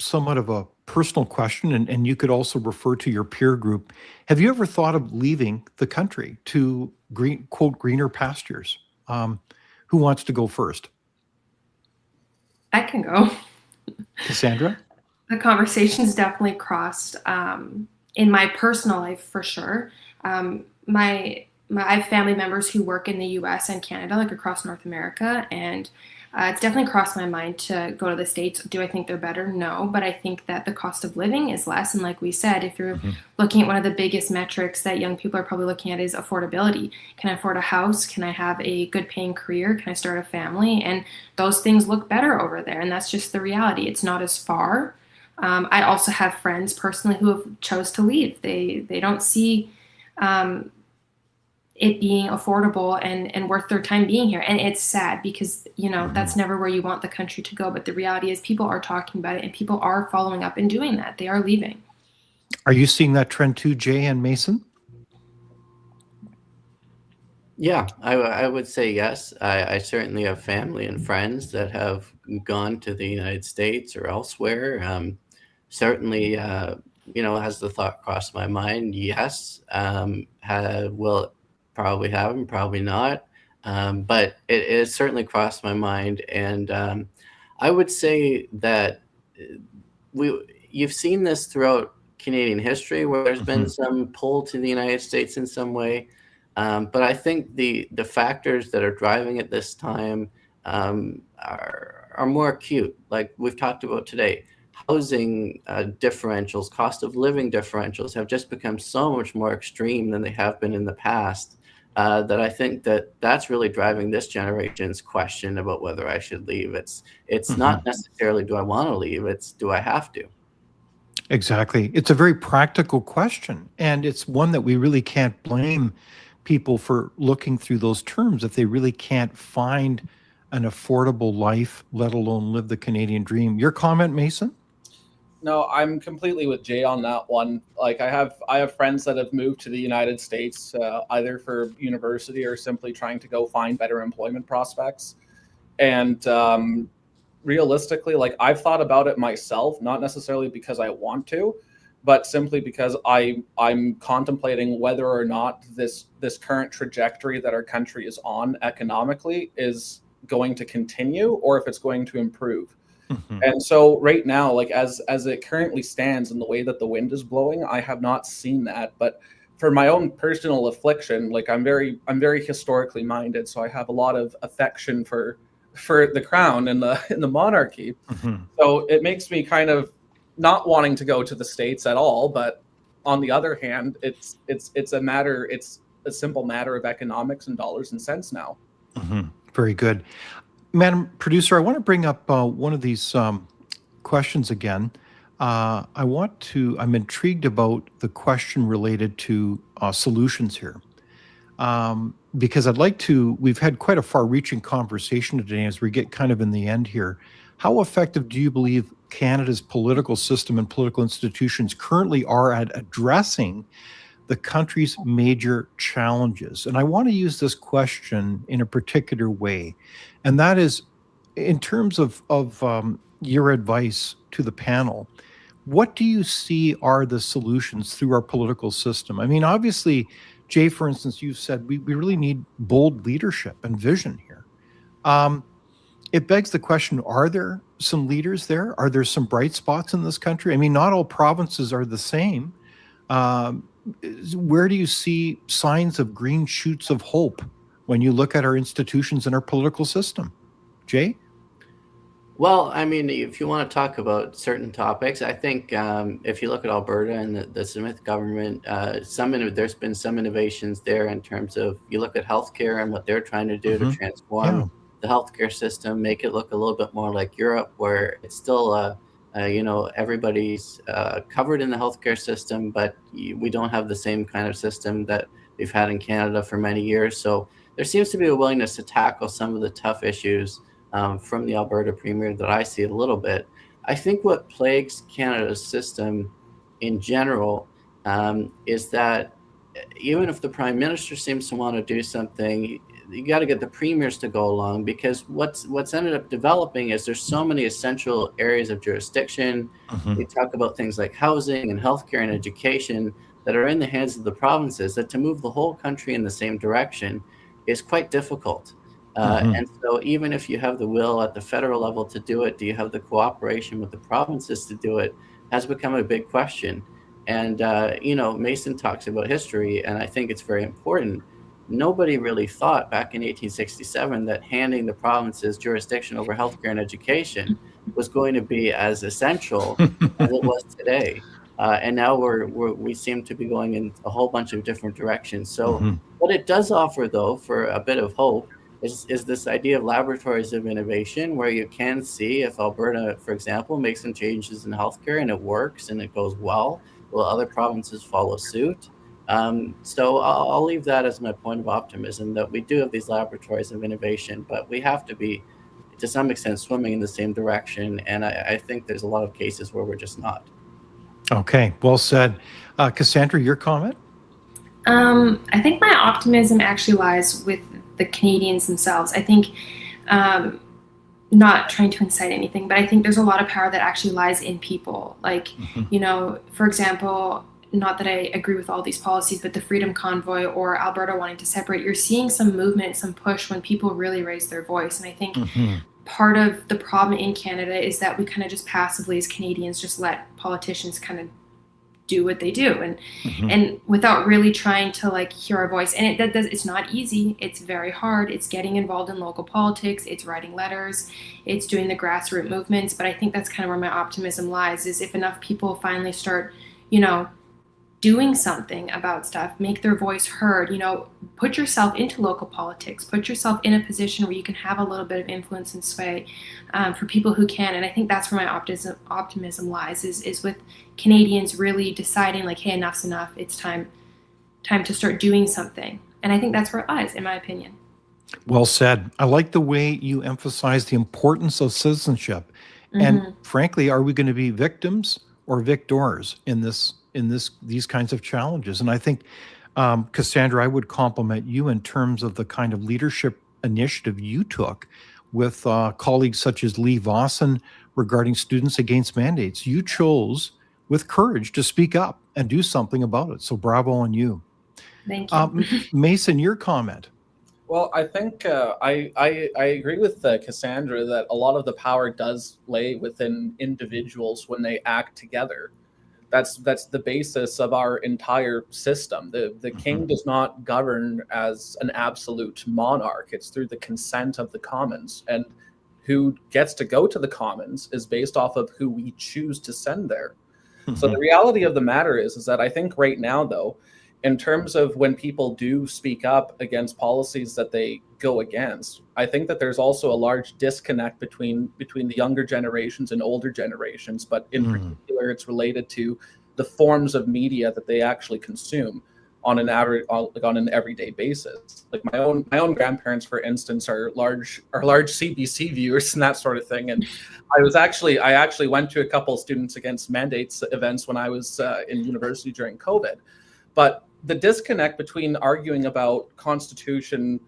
somewhat of a personal question, and you could also refer to your peer group. Have you ever thought of leaving the country to greener pastures? Who wants to go first? I can go. Cassandra? The conversation's definitely crossed in my personal life, for sure. I have family members who work in the US and Canada, like across North America, and it's definitely crossed my mind to go to the States. Do I think they're better? No, but I think that the cost of living is less. And like we said, if you're looking at one of the biggest metrics that young people are probably looking at is affordability. Can I afford a house? Can I have a good paying career? Can I start a family? And those things look better over there. And that's just the reality. It's not as far. I also have friends personally who have chose to leave. They don't see it being affordable and worth their time being here. And it's sad because, that's never where you want the country to go. But the reality is people are talking about it and people are following up and doing that. They are leaving. Are you seeing that trend too, Jay and Mason? Yeah, I would say yes. I certainly have family and friends that have gone to the United States or elsewhere. Certainly, has the thought crossed my mind? Yes. Will it probably have and probably not. But it certainly crossed my mind. And I would say that you've seen this throughout Canadian history, where there's been some pull to the United States in some way. But I think the factors that are driving it this time are more acute, like we've talked about today. Housing differentials, cost of living differentials have just become so much more extreme than they have been in the past. that I think that's really driving this generation's question about whether I should leave. It's not necessarily do I want to leave, it's do I have to? Exactly. It's a very practical question, and it's one that we really can't blame people for looking through those terms if they really can't find an affordable life, let alone live the Canadian dream. Your comment, Mason? No, I'm completely with Jay on that one. Like I have friends that have moved to the United States either for university or simply trying to go find better employment prospects. And realistically, like I've thought about it myself, not necessarily because I want to, but simply because I'm contemplating whether or not this current trajectory that our country is on economically is going to continue or if it's going to improve. And so right now, like as it currently stands and the way that the wind is blowing, I have not seen that. But for my own personal affliction, like I'm very historically minded, so I have a lot of affection for the crown and the monarchy. So it makes me kind of not wanting to go to the States at all. But on the other hand, it's a simple matter of economics and dollars and cents now. Very good. Madam Producer, I want to bring up one of these questions again. I'm intrigued about the question related to solutions here. Because we've had quite a far-reaching conversation today as we get kind of in the end here. How effective do you believe Canada's political system and political institutions currently are at addressing the country's major challenges? And I want to use this question in a particular way, and that is in terms of your advice to the panel. What do you see are the solutions through our political system? I mean, obviously, Jay, for instance, you said we really need bold leadership and vision here. It begs the question, are there some leaders there? Are there some bright spots in this country? I mean, not all provinces are the same. Where do you see signs of green shoots of hope when you look at our institutions and our political system? Jay? Well, I mean, if you want to talk about certain topics, I think if you look at Alberta and the Smith government, there's been some innovations there in terms of you look at healthcare and what they're trying to do to transform the healthcare system, make it look a little bit more like Europe, where it's still, everybody's covered in the healthcare system, but we don't have the same kind of system that we've had in Canada for many years. So there seems to be a willingness to tackle some of the tough issues from the Alberta Premier that I see a little bit. I think what plagues Canada's system in general is that even if the Prime Minister seems to want to do something, you got to get the premiers to go along, because what's ended up developing is there's so many essential areas of jurisdiction. We talk about things like housing and healthcare and education that are in the hands of the provinces, that to move the whole country in the same direction is quite difficult. And so even if you have the will at the federal level to do it, do you have the cooperation with the provinces to do it, has become a big question. And, Mason talks about history, and I think it's very important. Nobody really thought back in 1867 that handing the provinces jurisdiction over healthcare and education was going to be as essential as it was today. And now we seem to be going in a whole bunch of different directions. So what it does offer, though, for a bit of hope, is this idea of laboratories of innovation, where you can see if Alberta, for example, makes some changes in healthcare and it works and it goes well, will other provinces follow suit? So I'll leave that as my point of optimism, that we do have these laboratories of innovation, but we have to be, to some extent, swimming in the same direction. And I think there's a lot of cases where we're just not. Okay, well said. Cassandra, your comment? I think my optimism actually lies with the Canadians themselves. I think, not trying to incite anything, but I think there's a lot of power that actually lies in people. Like, for example, not that I agree with all these policies, but the Freedom Convoy or Alberta wanting to separate, you're seeing some movement, some push when people really raise their voice. And I think part of the problem in Canada is that we kind of just passively as Canadians just let politicians kind of do what they do, and without really trying to like hear our voice. And it's not easy. It's very hard. It's getting involved in local politics. It's writing letters. It's doing the grassroots movements. But I think that's kind of where my optimism lies, is if enough people finally start, doing something about stuff, make their voice heard, put yourself into local politics, put yourself in a position where you can have a little bit of influence and sway for people who can. And I think that's where my optimism lies, is with Canadians really deciding like, hey, enough's enough. It's time to start doing something. And I think that's where it lies, in my opinion. Well said. I like the way you emphasize the importance of citizenship. And frankly, are we going to be victims or victors in these kinds of challenges? And I think, Cassandra, I would compliment you in terms of the kind of leadership initiative you took with colleagues such as Lee Vossen regarding students against mandates. You chose with courage to speak up and do something about it. So bravo on you. Thank you. Mason, your comment. Well, I think I agree with Cassandra that a lot of the power does lay within individuals when they act together. That's the basis of our entire system. The king does not govern as an absolute monarch. It's through the consent of the commons, and who gets to go to the commons is based off of who we choose to send there. So the reality of the matter is that I think right now, though, in terms of when people do speak up against policies that they go against, I think that there's also a large disconnect between the younger generations and older generations, but in particular, it's related to the forms of media that they actually consume on an everyday basis. Like my own grandparents, for instance, are large CBC viewers and that sort of thing. And I actually went to a couple of Students Against Mandates events when I was in university during COVID. But the disconnect between arguing about constitutional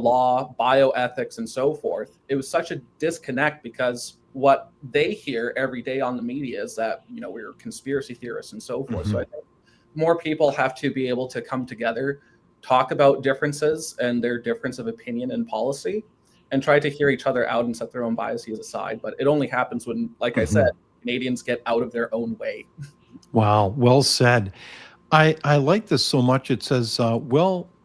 law, bioethics, and so forth, it was such a disconnect because what they hear every day on the media is that, we're conspiracy theorists and so forth. So I think more people have to be able to come together, talk about differences and their difference of opinion and policy, and try to hear each other out and set their own biases aside. But it only happens when, like I said, Canadians get out of their own way. Wow, well said. I like this so much. It says,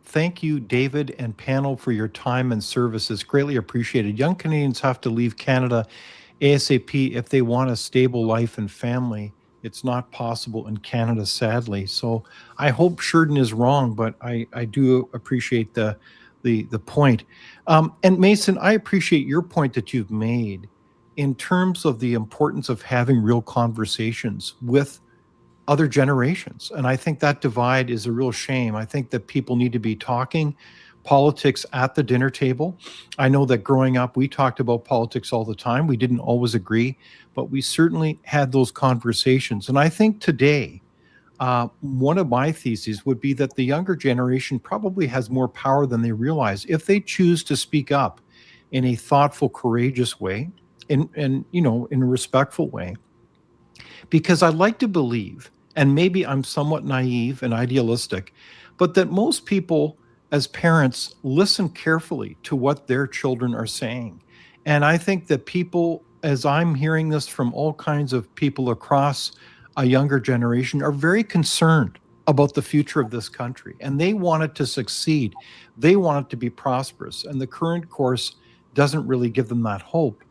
thank you, David and panel, for your time and service. It's greatly appreciated. Young Canadians have to leave Canada ASAP if they want a stable life and family. It's not possible in Canada, sadly. So I hope Sheridan is wrong, but I do appreciate the point. And Mason, I appreciate your point that you've made in terms of the importance of having real conversations with other generations. And I think that divide is a real shame. I think that people need to be talking politics at the dinner table. I know that growing up, we talked about politics all the time. We didn't always agree, but we certainly had those conversations. And I think today, one of my theses would be that the younger generation probably has more power than they realize if they choose to speak up in a thoughtful, courageous way, in a respectful way. Because I like to believe, and maybe I'm somewhat naive and idealistic, but that most people as parents listen carefully to what their children are saying. And I think that people, as I'm hearing this from all kinds of people across a younger generation, are very concerned about the future of this country. And they want it to succeed. They want it to be prosperous. And the current course doesn't really give them that hope.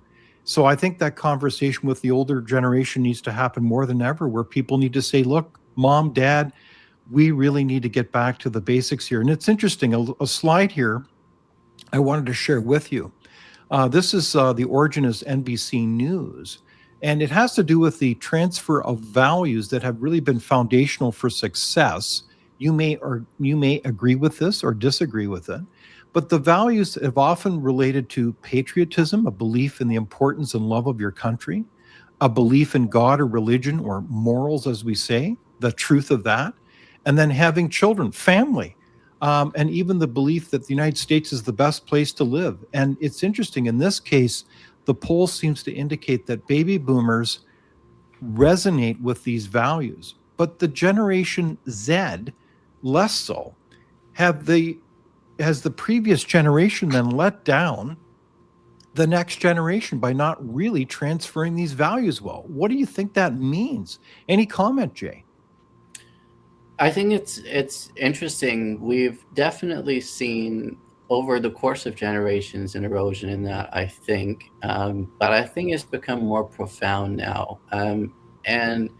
So I think that conversation with the older generation needs to happen more than ever, where people need to say, look, mom, dad, we really need to get back to the basics here. And it's interesting, a slide here I wanted to share with you. This is the origin is NBC News, and it has to do with the transfer of values that have really been foundational for success. You may agree with this or disagree with it. But the values have often related to patriotism, a belief in the importance and love of your country, a belief in God or religion or morals, as we say, the truth of that, and then having children, family, and even the belief that the United States is the best place to live. And it's interesting, in this case, the poll seems to indicate that baby boomers resonate with these values, but the Generation Z, less so, has the previous generation then let down the next generation by not really transferring these values well. What do you think that means? Any comment, Jay? I think it's interesting. We've definitely seen over the course of generations an erosion in that, I think. But I think it's become more profound now. And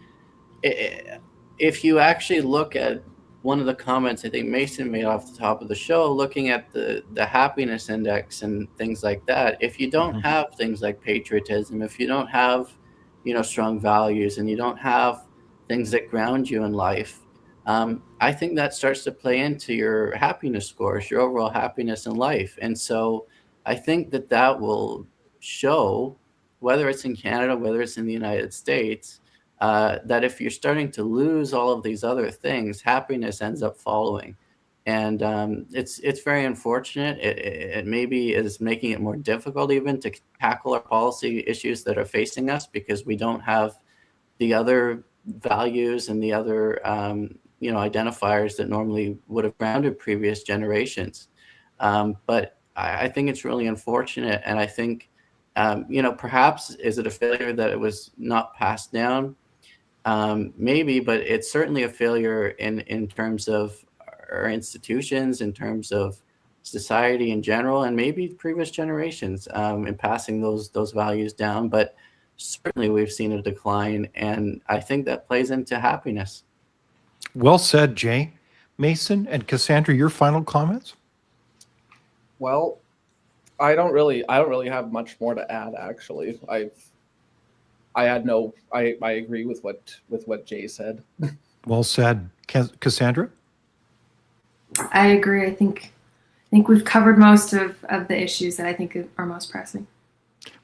it if you actually look at one of the comments I think Mason made off the top of the show, looking at the happiness index and things like that, if you don't have things like patriotism, if you don't have, strong values, and you don't have things that ground you in life, I think that starts to play into your happiness scores, your overall happiness in life. And so I think that will show, whether it's in Canada, whether it's in the United States, that if you're starting to lose all of these other things, happiness ends up following. And it's very unfortunate. It maybe is making it more difficult even to tackle our policy issues that are facing us, because we don't have the other values and the other identifiers that normally would have grounded previous generations. But I think it's really unfortunate. And I think, perhaps, is it a failure that it was not passed down? Maybe, but it's certainly a failure in terms of our institutions, in terms of society in general, and maybe previous generations in passing those values down. But certainly we've seen a decline, and I think that plays into happiness. Well said, Jay. Mason and Cassandra, your final comments? Well, I don't really have much more to add, actually. I agree with what Jay said. Well said. Cassandra? I agree. I think we've covered most of the issues that I think are most pressing.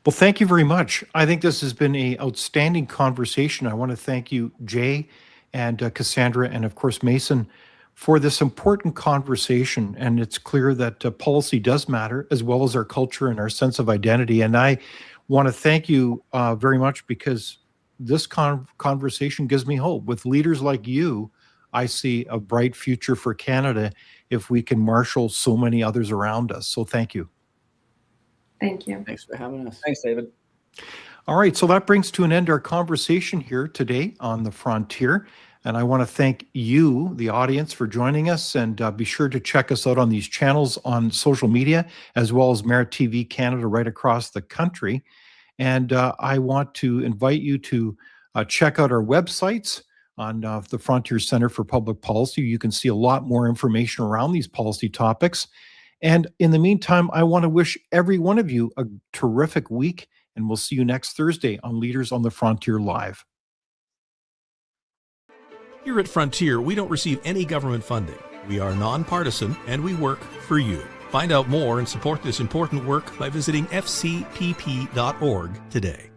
Well, thank you very much. I think this has been an outstanding conversation. I want to thank you, Jay and Cassandra, and of course, Mason, for this important conversation. And it's clear that policy does matter, as well as our culture and our sense of identity. And I want to thank you very much, because this conversation gives me hope. With leaders like you, I see a bright future for Canada if we can marshal so many others around us. So thank you. Thank you. Thanks for having us. Thanks, David. All right, so that brings to an end our conversation here today on The Frontier. And I want to thank you, the audience, for joining us. And be sure to check us out on these channels on social media, as well as Merit TV Canada right across the country. And I want to invite you to check out our websites on the Frontier Center for Public Policy. You can see a lot more information around these policy topics. And in the meantime, I want to wish every one of you a terrific week, and we'll see you next Thursday on Leaders on the Frontier Live. Here at Frontier, we don't receive any government funding. We are nonpartisan, and we work for you. Find out more and support this important work by visiting fcpp.org today.